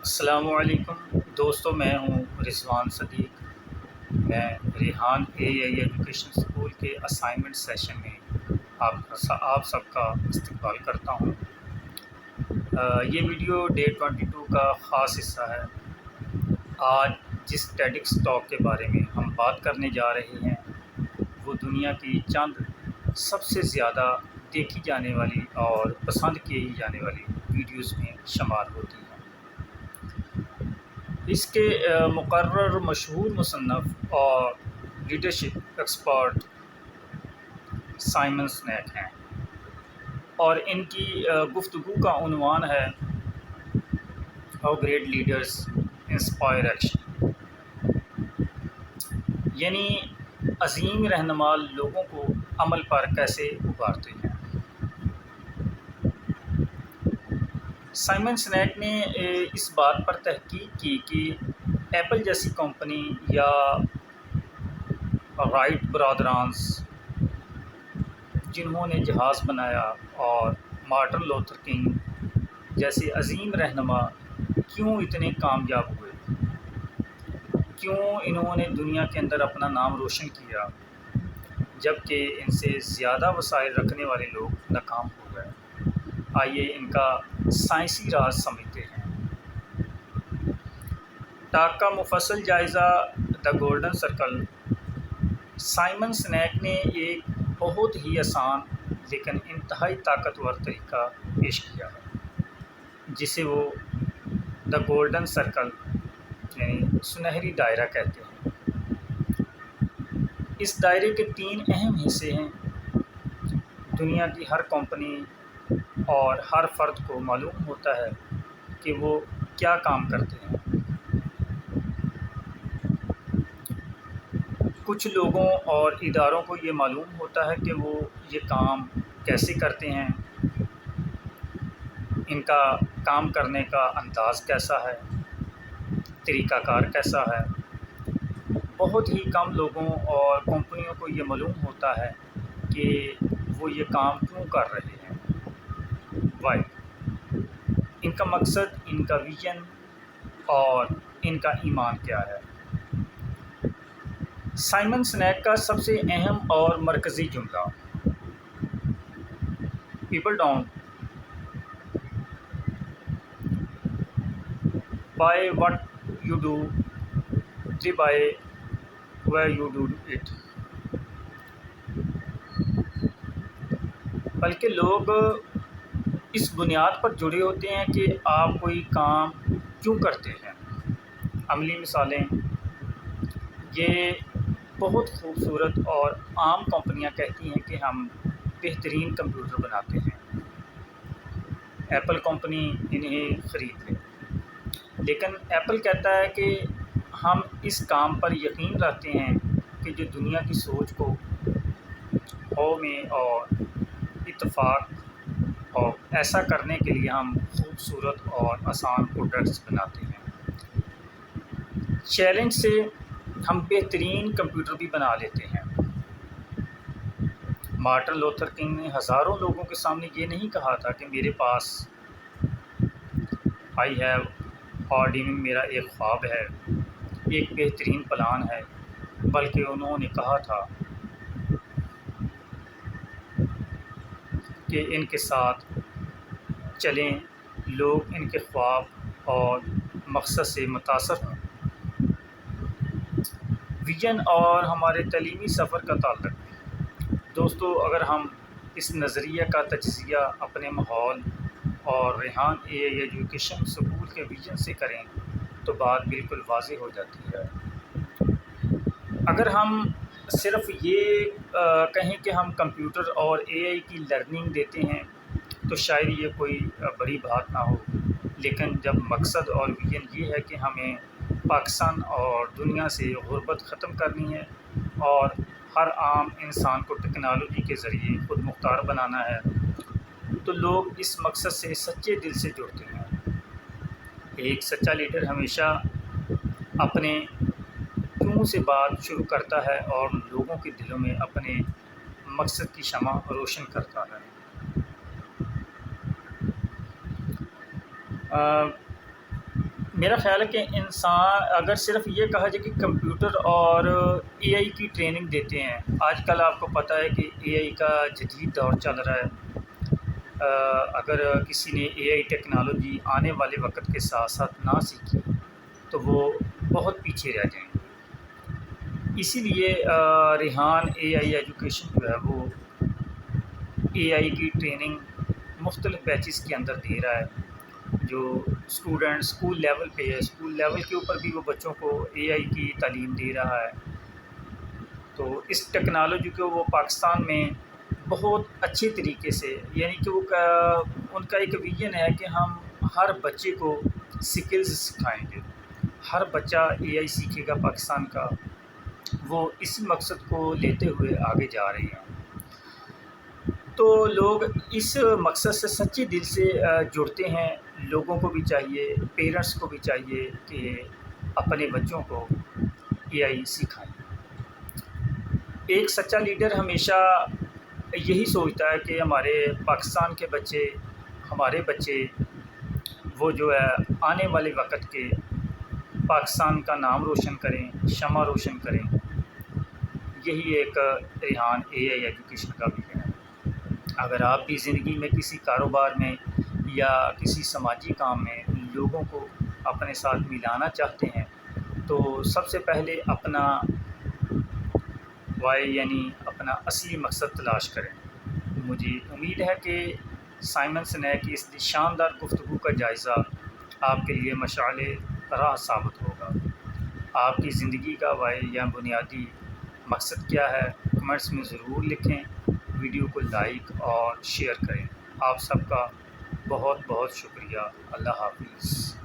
السلام علیکم دوستو، میں ہوں رضوان صدیق۔ میں ریحان ایجوکیشن اسکول کے اسائنمنٹ سیشن میں آپ سب کا استقبال کرتا ہوں۔ یہ ویڈیو ڈے 22 کا خاص حصہ ہے۔ آج جس ٹیڈکس ٹاک کے بارے میں ہم بات کرنے جا رہے ہیں وہ دنیا کی چند سب سے زیادہ دیکھی جانے والی اور پسند کی جانے والی ویڈیوز میں شمار ہوتی ہے۔ اس کے مقرر مشہور مصنف اور لیڈرشپ ایکسپرٹ سائمن سنیک ہیں، اور ان کی گفتگو کا عنوان ہے how great leaders inspire action, یعنی عظیم رہنما لوگوں کو عمل پر کیسے ابھارتے ہیں۔ سائمن سنیک نے اس بات پر تحقیق کی کہ ایپل جیسی کمپنی یا رائٹ برادرانز جنہوں نے جہاز بنایا اور مارٹن لوتھر کنگ جیسے عظیم رہنما کیوں اتنے کامیاب ہوئے، کیوں انہوں نے دنیا کے اندر اپنا نام روشن کیا جبکہ ان سے زیادہ وسائل رکھنے والے لوگ ناکام ہو گئے۔ آئیے ان کا سائنسی راز سمجھتے ہیں۔ ٹاک کا مفصل جائزہ دا گولڈن سرکل۔ سائمن سنیک نے ایک بہت ہی آسان لیکن انتہائی طاقتور طریقہ پیش کیا ہے جسے وہ دا گولڈن سرکل یعنی سنہری دائرہ کہتے ہیں۔ اس دائرے کے 3 اہم حصے ہیں۔ دنیا کی ہر کمپنی اور ہر فرد کو معلوم ہوتا ہے کہ وہ کیا کام کرتے ہیں۔ کچھ لوگوں اور اداروں کو یہ معلوم ہوتا ہے کہ وہ یہ کام کیسے کرتے ہیں، ان کا کام کرنے کا انداز کیسا ہے، طریقہ کار کیسا ہے۔ بہت ہی کم لوگوں اور کمپنیوں کو یہ معلوم ہوتا ہے کہ وہ یہ کام کیوں کر رہے ہیں، وائی، ان کا مقصد، ان کا ویژن اور ان کا ایمان کیا ہے۔ سائمن سنیک کا سب سے اہم اور مرکزی جملہ people don't buy what you do, they by where you do it, بلکہ لوگ اس بنیاد پر جڑے ہوتے ہیں کہ آپ کوئی کام کیوں کرتے ہیں۔ عملی مثالیں، یہ بہت خوبصورت اور عام کمپنیاں کہتی ہیں کہ ہم بہترین کمپیوٹر بناتے ہیں، ایپل کمپنی انہیں خرید لے، لیکن ایپل کہتا ہے کہ ہم اس کام پر یقین رکھتے ہیں کہ جو دنیا کی سوچ کو میں اور اتفاق، اور ایسا کرنے کے لیے ہم خوبصورت اور آسان پروڈکٹس بناتے ہیں۔ چیلنج سے ہم بہترین کمپیوٹر بھی بنا لیتے ہیں۔ مارٹن لوتھر کنگ نے ہزاروں لوگوں کے سامنے یہ نہیں کہا تھا کہ میرے پاس آئی ہیو آ ڈریم، میرا ایک خواب ہے، ایک بہترین پلان ہے، بلکہ انہوں نے کہا تھا کہ ان کے ساتھ چلیں لوگ ان کے خواب اور مقصد سے متاثر ہوں۔ ویژن اور ہمارے تعلیمی سفر کا تعلق۔ دوستو، اگر ہم اس نظریہ کا تجزیہ اپنے ماحول اور ریحان ایجوکیشن اسکول کے ویژن سے کریں تو بات بالکل واضح ہو جاتی ہے۔ اگر ہم صرف یہ کہیں کہ ہم کمپیوٹر اور AI کی لرننگ دیتے ہیں تو شاید یہ کوئی بڑی بات نہ ہو، لیکن جب مقصد اور ویژن یہ ہے کہ ہمیں پاکستان اور دنیا سے غربت ختم کرنی ہے اور ہر عام انسان کو ٹیکنالوجی کے ذریعے خود مختار بنانا ہے، تو لوگ اس مقصد سے سچے دل سے جڑتے ہیں۔ ایک سچا لیڈر ہمیشہ اپنے کیوں سے بات شروع کرتا ہے اور لوگوں کے دلوں میں اپنے مقصد کی شمع روشن کرتا ہے۔ میرا خیال ہے کہ انسان اگر صرف یہ کہا جائے کہ کمپیوٹر اور اے آئی کی ٹریننگ دیتے ہیں، آج کل آپ کو پتہ ہے کہ اے آئی کا جدید دور چل رہا ہے۔ اگر کسی نے اے آئی ٹیکنالوجی آنے والے وقت کے ساتھ ساتھ نہ سیکھی تو وہ بہت پیچھے رہ جائیں گے۔ اسی لیے ریحان اے آئی ایجوکیشن جو ہے وہ اے آئی کی ٹریننگ مختلف بیچز کے اندر دے رہا ہے۔ جو اسٹوڈنٹ اسکول لیول پہ ہے، اسکول لیول کے اوپر بھی وہ بچوں کو اے آئی کی تعلیم دے رہا ہے۔ تو اس ٹیکنالوجی کو وہ پاکستان میں بہت اچھے طریقے سے، یعنی کہ ان کا ایک ویژن ہے کہ ہم ہر بچے کو سکلز سکھائیں گے، ہر بچہ اے آئی سیکھے گا پاکستان کا۔ وہ اسی مقصد کو لیتے ہوئے آگے جا رہے ہیں۔ تو لوگ اس مقصد سے سچے دل سے جڑتے ہیں۔ لوگوں کو بھی چاہیے، پیرنٹس کو بھی چاہیے کہ اپنے بچوں کو اے آئی سکھائیں۔ ایک سچا لیڈر ہمیشہ یہی سوچتا ہے کہ ہمارے پاکستان کے بچے، ہمارے بچے وہ جو ہے آنے والے وقت کے پاکستان کا نام روشن کریں، شمع روشن کریں۔ یہی ایک ریحان اے آئی ایجوکیشن کا بھی ہے۔ اگر آپ بھی زندگی میں کسی کاروبار میں یا کسی سماجی کام میں لوگوں کو اپنے ساتھ ملانا چاہتے ہیں تو سب سے پہلے اپنا وائی یعنی اپنا اصلی مقصد تلاش کریں۔ مجھے امید ہے کہ سائمن سنیک کی اس شاندار گفتگو کا جائزہ آپ کے لیے مشعل راہ ثابت ہوگا۔ آپ کی زندگی کا وائی یا بنیادی مقصد کیا ہے؟ کمنٹس میں ضرور لکھیں۔ ویڈیو کو لائک اور شیئر کریں۔ آپ سب کا بہت بہت شکریہ۔ اللہ حافظ۔